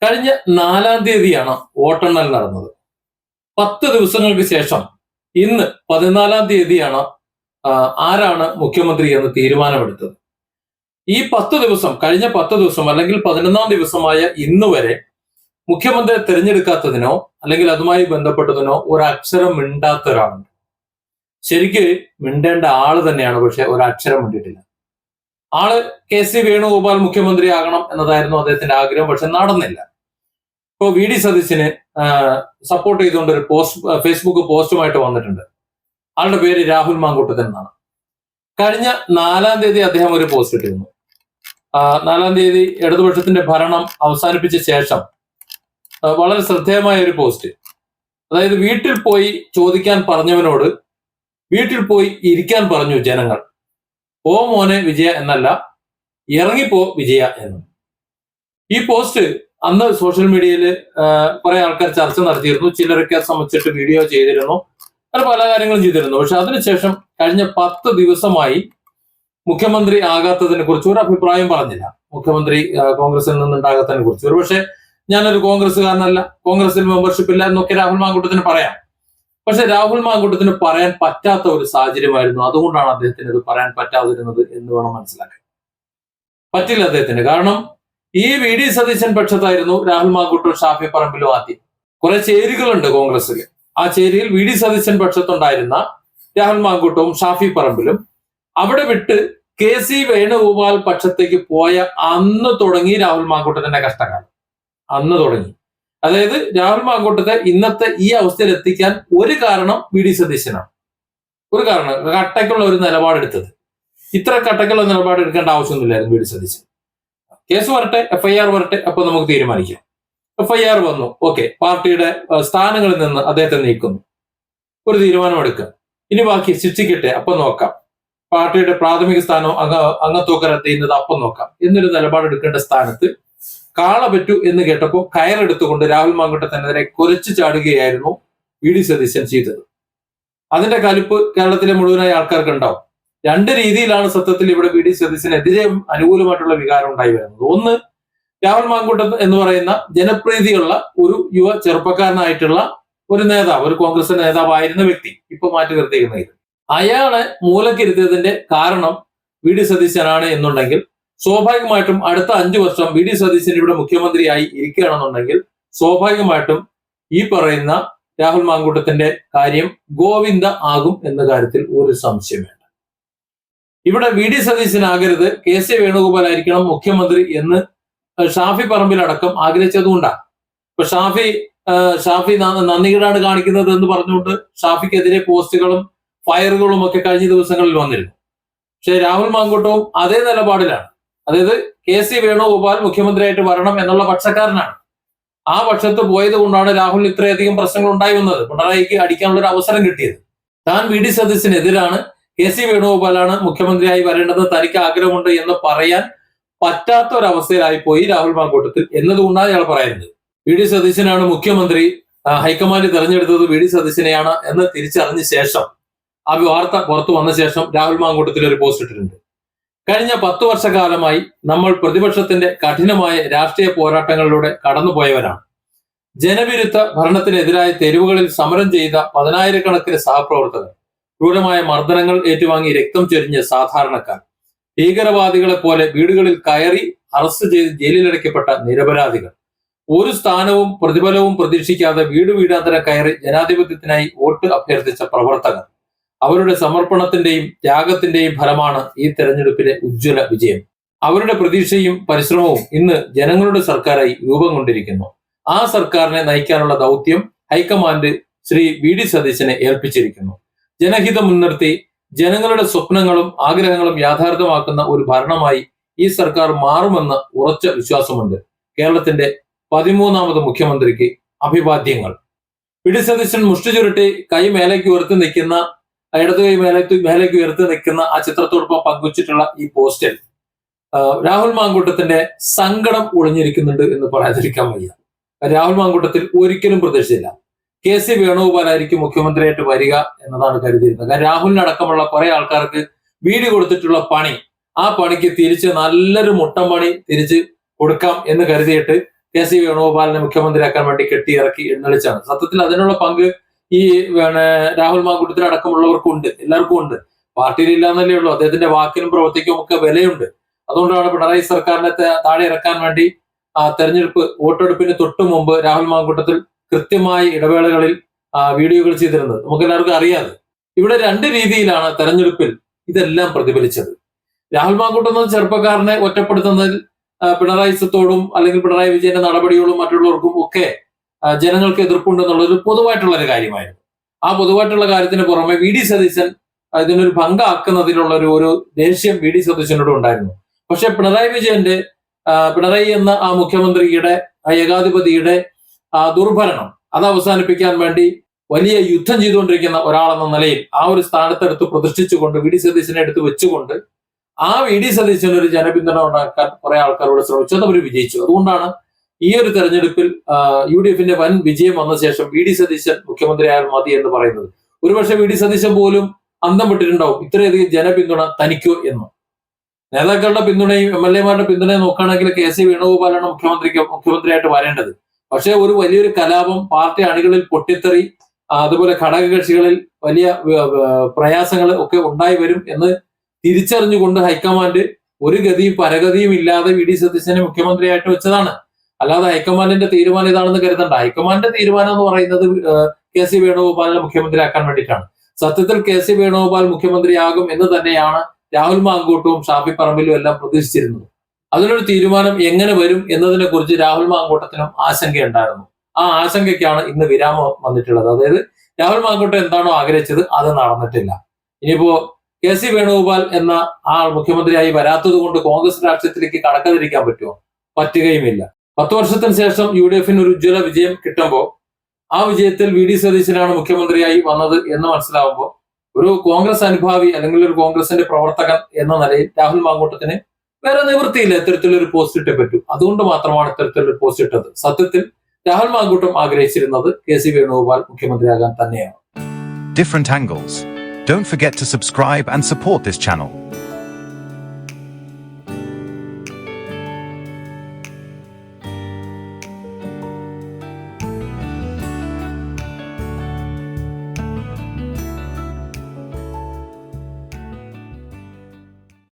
കഴിഞ്ഞ 4-ാം തീയതിയാണ് വോട്ടെണ്ണൽ നടന്നത്. 10 ദിവസങ്ങൾക്ക് ശേഷം ഇന്ന് 14-ാം തീയതിയാണ് ആരാണ് മുഖ്യമന്ത്രി എന്ന് തീരുമാനമെടുത്തത്. ഈ 10 ദിവസം, കഴിഞ്ഞ 10 ദിവസം അല്ലെങ്കിൽ 11-ാം ദിവസമായ ഇന്ന് വരെ മുഖ്യമന്ത്രിയെ തിരഞ്ഞെടുക്കാത്തതിനോ അല്ലെങ്കിൽ അതുമായി ബന്ധപ്പെട്ടതിനോ ഒരക്ഷരം മിണ്ടാത്ത ഒരാളുണ്ട്. ശരിക്ക് മിണ്ടേണ്ട ആള് തന്നെയാണ്, പക്ഷെ ഒരക്ഷരം മിണ്ടിയിട്ടില്ല. ആള് KC വേണുഗോപാൽ മുഖ്യമന്ത്രി ആകണം എന്നതായിരുന്നു അദ്ദേഹത്തിന്റെ ആഗ്രഹം, പക്ഷെ നടന്നില്ല. ഇപ്പോ VD സതീശന് സപ്പോർട്ട് ചെയ്തുകൊണ്ട് ഒരു ഫേസ്ബുക്ക് പോസ്റ്റുമായിട്ട് വന്നിട്ടുണ്ട്. ആളുടെ പേര് രാഹുൽ മാങ്കൂട്ടത്തിൽ എന്നാണ്. കഴിഞ്ഞ 4-ാം തീയതി അദ്ദേഹം ഒരു പോസ്റ്റ് ഇട്ടിരുന്നു. 4-ാം തീയതി ഇടതുപക്ഷത്തിന്റെ ഭരണം അവസാനിപ്പിച്ച ശേഷം വളരെ ശ്രദ്ധേയമായ ഒരു പോസ്റ്റ്. അതായത് വീട്ടിൽ പോയി ചോദിക്കാൻ പറഞ്ഞവനോട് വീട്ടിൽ പോയി ഇരിക്കാൻ പറഞ്ഞു ജനങ്ങൾ. ഓ മോനെ വിജയ എന്നല്ല, ഇറങ്ങിപ്പോ വിജയ എന്ന്. ഈ പോസ്റ്റ് അന്ന് സോഷ്യൽ മീഡിയയിൽ കുറെ ആൾക്കാർ ചർച്ച നടത്തിയിരുന്നു. ചിലരൊക്കെ സംബന്ധിച്ചിട്ട് വീഡിയോ ചെയ്തിരുന്നു, അങ്ങനെ പല കാര്യങ്ങളും ചെയ്തിരുന്നു. പക്ഷെ അതിനുശേഷം കഴിഞ്ഞ 10 ദിവസമായി മുഖ്യമന്ത്രി ആകാത്തതിനെ കുറിച്ച് ഒരു അഭിപ്രായം പറഞ്ഞില്ല. മുഖ്യമന്ത്രി കോൺഗ്രസിൽ നിന്നുണ്ടാകാത്തതിനെ കുറിച്ച്. ഒരു പക്ഷെ ഞാനൊരു കോൺഗ്രസ്സുകാരനല്ല, കോൺഗ്രസിൽ മെമ്പർഷിപ്പ് ഇല്ല എന്നൊക്കെ രാഹുൽ മാങ്കൂട്ടത്തിന് പറയാം. പക്ഷെ രാഹുൽ മാങ്കൂട്ടത്തിന് പറയാൻ പറ്റാത്ത ഒരു സാഹചര്യമായിരുന്നു. അതുകൊണ്ടാണ് അദ്ദേഹത്തിന് ഇത് പറയാൻ പറ്റാതിരുന്നത് എന്ന് വേണം മനസ്സിലാക്കാൻ. പറ്റില്ല അദ്ദേഹത്തിന്. കാരണം ഈ VD സതീശൻ പക്ഷത്തായിരുന്നു രാഹുൽ മാങ്കൂട്ടും ഷാഫി പറമ്പിലും ആദ്യം. കുറെ ചേരികളുണ്ട് കോൺഗ്രസ്സിൽ. ആ ചേരിയിൽ VD സതീശൻ പക്ഷത്തുണ്ടായിരുന്ന രാഹുൽ മാങ്കൂട്ടവും ഷാഫി പറമ്പിലും അവിടെ വിട്ട് KC വേണുഗോപാൽ പക്ഷത്തേക്ക് പോയ അന്ന് തുടങ്ങി രാഹുൽ മാങ്കൂട്ടത്തിന്റെ കഷ്ടകാലം. അന്ന് തുടങ്ങി. അതായത് രാഹുൽ മാങ്കൂട്ടത്തെ ഇന്നത്തെ ഈ അവസ്ഥയിൽ എത്തിക്കാൻ ഒരു കാരണം VD സതീശനാണ്. ഒരു കാരണം കട്ടയ്ക്കുള്ള ഒരു നിലപാടെടുത്തത്. ഇത്ര കട്ടയ്ക്കുള്ള നിലപാട് എടുക്കേണ്ട ആവശ്യമൊന്നുമില്ലായിരുന്നു VD സതീശൻ. കേസ് വരട്ടെ, FIR വരട്ടെ, അപ്പൊ നമുക്ക് തീരുമാനിക്കാം. FIR വന്നു, ഓക്കെ, പാർട്ടിയുടെ സ്ഥാനങ്ങളിൽ നിന്ന് അദ്ദേഹത്തെ നീക്കുന്നു, ഒരു തീരുമാനം എടുക്കുക. ഇനി ബാക്കി ശിക്ഷിക്കട്ടെ, അപ്പൊ നോക്കാം. പാർട്ടിയുടെ പ്രാഥമിക സ്ഥാനം അംഗത്വമൊക്കെ റദ്ദ് ചെയ്യുന്നത് അപ്പം നോക്കാം എന്നൊരു നിലപാടെടുക്കേണ്ട സ്ഥാനത്ത് കാള പറ്റു എന്ന് കേട്ടപ്പോൾ കയറെടുത്തുകൊണ്ട് രാഹുൽ മാങ്കൂട്ടത്തിനെതിരെ കുരച്ചു ചാടുകയായിരുന്നു VD സതീശൻ ചെയ്തത്. അതിന്റെ കലിപ്പ് കേരളത്തിലെ മുഴുവനായ ആൾക്കാർക്ക് ഉണ്ടാവും. 2 രീതിയിലാണ് സത്യത്തിൽ ഇവിടെ VD സതീശനെതിരെ അനുകൂലമായിട്ടുള്ള വികാരം ഉണ്ടായി വരുന്നത്. ഒന്ന്, രാഹുൽ മാങ്കൂട്ടം എന്ന് പറയുന്ന ജനപ്രീതിയുള്ള ഒരു യുവ ചെറുപ്പക്കാരനായിട്ടുള്ള ഒരു നേതാവ്, ഒരു കോൺഗ്രസ് നേതാവായിരുന്ന വ്യക്തി ഇപ്പൊ മാറ്റി നിർത്തിയിരിക്കുന്നത്. അയാളെ മൂലക്കിരുത്തിയതിന്റെ കാരണം VD സതീശനാണ് എന്നുണ്ടെങ്കിൽ സ്വാഭാവികമായിട്ടും അടുത്ത 5 വർഷം VD സതീശൻ ഇവിടെ മുഖ്യമന്ത്രിയായി ഇരിക്കുകയാണെന്നുണ്ടെങ്കിൽ സ്വാഭാവികമായിട്ടും ഈ പറയുന്ന രാഹുൽ മാങ്കൂട്ടത്തിന്റെ കാര്യം ഗോവിന്ദ ആകും എന്ന കാര്യത്തിൽ ഒരു സംശയം വേണ്ട. ഇവിടെ VD സതീശനാകരുത്, KC വേണുഗോപാൽ ആയിരിക്കണം മുഖ്യമന്ത്രി എന്ന് ഷാഫി പറമ്പിലടക്കം ആഗ്രഹിച്ചതുകൊണ്ടാണ്. ഇപ്പൊ ഷാഫി നന്ദികേടാണ് കാണിക്കുന്നത് എന്ന് പറഞ്ഞുകൊണ്ട് ഷാഫിക്കെതിരെ പോസ്റ്റുകളും ഫയറുകളും ഒക്കെ കഴിഞ്ഞ ദിവസങ്ങളിൽ വന്നിരുന്നു. പക്ഷെ രാഹുൽ മാങ്കൂട്ടവും അതേ നിലപാടിലാണ്. അതായത് KC വേണുഗോപാൽ മുഖ്യമന്ത്രിയായിട്ട് വരണം എന്നുള്ള പക്ഷക്കാരനാണ്. ആ പക്ഷത്ത് പോയത് കൊണ്ടാണ് രാഹുൽ ഇത്രയധികം പ്രശ്നങ്ങൾ ഉണ്ടായി വന്നത്, പിണറായിക്ക് അടിക്കാനുള്ള ഒരു അവസരം കിട്ടിയത്. താൻ VD സതീശനെതിരാണ്, KC വേണുഗോപാലാണ് മുഖ്യമന്ത്രിയായി വരേണ്ടത്, തനിക്ക് ആഗ്രഹമുണ്ട് എന്ന് പറയാൻ പറ്റാത്ത ഒരവസ്ഥയിലായി പോയി രാഹുൽ മാങ്കൂട്ടത്തിൽ എന്നതുകൊണ്ടാണ് അയാൾ പറയുന്നത്. VD സതീശനാണ് മുഖ്യമന്ത്രി, ഹൈക്കമാൻഡ് തെരഞ്ഞെടുത്തത് VD സതീശനെയാണ് എന്ന് തിരിച്ചറിഞ്ഞ ശേഷം, ആ വാർത്ത പുറത്തു വന്ന ശേഷം രാഹുൽ മാങ്കൂട്ടത്തിൽ ഒരു പോസ്റ്റ് ഇട്ടിട്ടുണ്ട്. കഴിഞ്ഞ 10 വർഷക്കാലമായി നമ്മൾ പ്രതിപക്ഷത്തിന്റെ കഠിനമായ രാഷ്ട്രീയ പോരാട്ടങ്ങളിലൂടെ കടന്നുപോയവരാണ്. ജനവിരുദ്ധ ഭരണത്തിനെതിരായ തെരുവുകളിൽ സമരം ചെയ്ത 10,000-കണക്കിന് സഹപ്രവർത്തകർ, ക്രൂരമായ മർദ്ദനങ്ങൾ ഏറ്റുവാങ്ങി രക്തം ചൊരിഞ്ഞ സാധാരണക്കാർ, ഭീകരവാദികളെ പോലെ വീടുകളിൽ കയറി അറസ്റ്റ് ചെയ്ത് ജയിലിലടയ്ക്കപ്പെട്ട നിരപരാധികൾ, ഒരു സ്ഥാനവും പ്രതിഫലവും പ്രതീക്ഷിക്കാതെ വീടാന്തരം കയറി ജനാധിപത്യത്തിനായി വോട്ട് അഭ്യർത്ഥിച്ച പ്രവർത്തകർ, അവരുടെ സമർപ്പണത്തിന്റെയും ത്യാഗത്തിന്റെയും ഫലമാണ് ഈ തെരഞ്ഞെടുപ്പിലെ ഉജ്ജ്വല വിജയം. അവരുടെ പ്രതീക്ഷയും പരിശ്രമവും ഇന്ന് ജനങ്ങളുടെ സർക്കാരായി രൂപം കൊണ്ടിരിക്കുന്നു. ആ സർക്കാരിനെ നയിക്കാനുള്ള ദൗത്യം ഹൈക്കമാൻഡ് ശ്രീ VD സതീശനെ ഏൽപ്പിച്ചിരിക്കുന്നു. ജനഹിതം മുൻനിർത്തി ജനങ്ങളുടെ സ്വപ്നങ്ങളും ആഗ്രഹങ്ങളും യാഥാർത്ഥ്യമാക്കുന്ന ഒരു ഭരണമായി ഈ സർക്കാർ മാറുമെന്ന് ഉറച്ച വിശ്വാസമുണ്ട്. കേരളത്തിന്റെ 13ാമത് മുഖ്യമന്ത്രിക്ക് അഭിവാദ്യങ്ങൾ. VD സതീശൻ മുഷ്ടി ചുരുട്ടി കൈ മേലേക്ക് ഉയർത്തി നിൽക്കുന്ന, ഇടതു കൈ മേലേക്ക് ഉയർത്തി നിൽക്കുന്ന ആ ചിത്രത്തോടൊപ്പം പങ്കുവച്ചിട്ടുള്ള ഈ പോസ്റ്റിൽ രാഹുൽ മാങ്കൂട്ടത്തിന്റെ സങ്കടം ഒളിഞ്ഞിരിക്കുന്നുണ്ട് എന്ന് പറയാതിരിക്കാൻ വയ്യ. രാഹുൽ മാങ്കൂട്ടത്തിൽ ഒരിക്കലും പ്രതീക്ഷിച്ചില്ല KC വേണുഗോപാലായിരിക്കും മുഖ്യമന്ത്രിയായിട്ട് വരിക എന്നതാണ് കരുതിയിരുന്നത്. കാരണം രാഹുലിനടക്കമുള്ള കുറെ ആൾക്കാർക്ക് VD കൊടുത്തിട്ടുള്ള പണി, ആ പണിക്ക് തിരിച്ച് നല്ലൊരു മുട്ടം പണി തിരിച്ച് കൊടുക്കാം എന്ന് കരുതിയിട്ട് KC വേണുഗോപാലിനെ മുഖ്യമന്ത്രിയാക്കാൻ വേണ്ടി കെട്ടിയിറക്കി എഴുന്നള്ളിച്ചാണ്. സത്യത്തിൽ അതിനുള്ള പങ്ക് ഈ രാഹുൽ മാങ്കൂട്ടത്തിൽ അടക്കമുള്ളവർക്കുണ്ട്, എല്ലാവർക്കും ഉണ്ട്. പാർട്ടിയിൽ ഇല്ലാന്നല്ലേ ഉള്ളൂ, അദ്ദേഹത്തിന്റെ വാക്കിനും പ്രവൃത്തിക്കും ഒക്കെ വിലയുണ്ട്. അതുകൊണ്ടാണ് പിണറായി സർക്കാരിനെ താഴെ ഇറക്കാൻ വേണ്ടി തെരഞ്ഞെടുപ്പ് വോട്ടെടുപ്പിന് തൊട്ടു മുമ്പ് രാഹുൽ മാങ്കൂട്ടത്തിൽ കൃത്യമായി ഇടവേളകളിൽ വീഡിയോകൾ ചെയ്തിരുന്നത്. നമുക്ക് എല്ലാവർക്കും അറിയാതെ. ഇവിടെ രണ്ട് രീതിയിലാണ് തെരഞ്ഞെടുപ്പിൽ ഇതെല്ലാം പ്രതിഫലിച്ചത്. രാഹുൽ മാങ്കൂട്ടം എന്ന ചെറുപ്പക്കാരനെ ഒറ്റപ്പെടുത്തുന്നതിൽ പിണറായിസത്തോടും അല്ലെങ്കിൽ പിണറായി വിജയന്റെ നടപടിയോടും മറ്റുള്ളവർക്കും ഒക്കെ ജനങ്ങൾക്ക് എതിർപ്പുണ്ടെന്നുള്ളൊരു പൊതുവായിട്ടുള്ള ഒരു കാര്യമായിരുന്നു. ആ പൊതുവായിട്ടുള്ള കാര്യത്തിന് പുറമെ VD സതീശൻ ഇതിനൊരു ഭംഗമാക്കുന്നതിനുള്ള ഒരു ദേഷ്യം VD സതീശനോട് ഉണ്ടായിരുന്നു. പക്ഷെ പിണറായി എന്ന ആ മുഖ്യമന്ത്രിയുടെ ഏകാധിപതിയുടെ ദുർഭരണം അത് അവസാനിപ്പിക്കാൻ വേണ്ടി വലിയ യുദ്ധം ചെയ്തുകൊണ്ടിരിക്കുന്ന ഒരാളെന്ന നിലയിൽ ആ ഒരു സ്ഥാനത്തെടുത്ത് പ്രതിഷ്ഠിച്ചുകൊണ്ട് VD സതീശനെ എടുത്ത് വെച്ചുകൊണ്ട് ആ VD സതീശന് ഒരു ജനപിന്തുണ ഉണ്ടാക്കാൻ കുറെ ആൾക്കാരോട് ശ്രമിച്ചു. അത് അവർ വിജയിച്ചു. അതുകൊണ്ടാണ് ഈ ഒരു തെരഞ്ഞെടുപ്പിൽ UDFന്റെ വൻ വിജയം വന്ന ശേഷം VD സതീശൻ മുഖ്യമന്ത്രിയായാൽ മതി എന്ന് പറയുന്നത്. ഒരുപക്ഷെ VD സതീശൻ പോലും അന്തം വിട്ടിട്ടുണ്ടാവും, ഇത്രയധികം ജനപിന്തുണ തനിക്കോ എന്ന്. നേതാക്കളുടെ പിന്തുണയും MLA-മാരുടെ പിന്തുണയും നോക്കുകയാണെങ്കിൽ KC വേണുഗോപാലാണ് മുഖ്യമന്ത്രിയായിട്ട് വരേണ്ടത്. പക്ഷെ ഒരു വലിയൊരു കലാപം, പാർട്ടി അണികളിൽ പൊട്ടിത്തെറി, അതുപോലെ ഘടകകക്ഷികളിൽ വലിയ പ്രയാസങ്ങൾ ഒക്കെ ഉണ്ടായി വരും എന്ന് തിരിച്ചറിഞ്ഞുകൊണ്ട് ഹൈക്കമാൻഡ് ഒരു ഗതിയും പരഗതിയും ഇല്ലാതെ VD സതീശനെ മുഖ്യമന്ത്രിയായിട്ട് വെച്ചതാണ്. അല്ലാതെ ഹൈക്കമാൻഡിന്റെ തീരുമാനം ഇതാണെന്ന് കരുതണ്ട. ഹൈക്കമാൻഡിന്റെ തീരുമാനം എന്ന് പറയുന്നത് KC വേണുഗോപാലിനെ മുഖ്യമന്ത്രിയാക്കാൻ വേണ്ടിയിട്ടാണ്. സത്യത്തിൽ KC വേണുഗോപാൽ മുഖ്യമന്ത്രിയാകും എന്ന് തന്നെയാണ് രാഹുൽ മാങ്കൂട്ടവും ഷാഫി പറമ്പിലും എല്ലാം പ്രതീക്ഷിച്ചിരുന്നത്. അതിനൊരു തീരുമാനം എങ്ങനെ വരും എന്നതിനെ കുറിച്ച് രാഹുൽ മാങ്കൂട്ടത്തിനും ആശങ്കയുണ്ടായിരുന്നു. ആ ആശങ്കയ്ക്കാണ് ഇന്ന് വിരാമം വന്നിട്ടുള്ളത്. അതായത് രാഹുൽ മാങ്കൂട്ടം എന്താണോ ആഗ്രഹിച്ചത് അത് നടന്നിട്ടില്ല. ഇനിയിപ്പോ KC വേണുഗോപാൽ എന്ന ആൾ മുഖ്യമന്ത്രിയായി വരാത്തത് കൊണ്ട് കോൺഗ്രസ് രാഷ്ട്രീയത്തിലേക്ക് കടക്കാതിരിക്കാൻ പറ്റുമോ? പറ്റുകയുമില്ല. 10 വർഷത്തിന് ശേഷം UDFന് ഒരു ഉജ്ജ്വല വിജയം കിട്ടുമ്പോൾ ആ വിജയത്തിൽ VD സതീശനാണ് മുഖ്യമന്ത്രിയായി വന്നത് എന്ന് മനസ്സിലാവുമ്പോൾ ഒരു കോൺഗ്രസ് അനുഭാവി അല്ലെങ്കിൽ ഒരു കോൺഗ്രസിന്റെ പ്രവർത്തകൻ എന്ന നിലയിൽ രാഹുൽ മാങ്കൂട്ടത്തിന് വേറെ നിവൃത്തിയില്ല, ഇത്തരത്തിലൊരു പോസ്റ്റ് ഇട്ടേ പറ്റൂ. അതുകൊണ്ട് മാത്രമാണ് ഇത്തരത്തിലൊരു പോസ്റ്റ് ഇട്ടത്. സത്യത്തിൽ രാഹുൽ മാങ്കൂട്ടം ആഗ്രഹിച്ചിരുന്നത് KC വേണുഗോപാൽ മുഖ്യമന്ത്രിയാകാൻ തന്നെയാണ്. Different angles. Don't forget to subscribe and support this channel.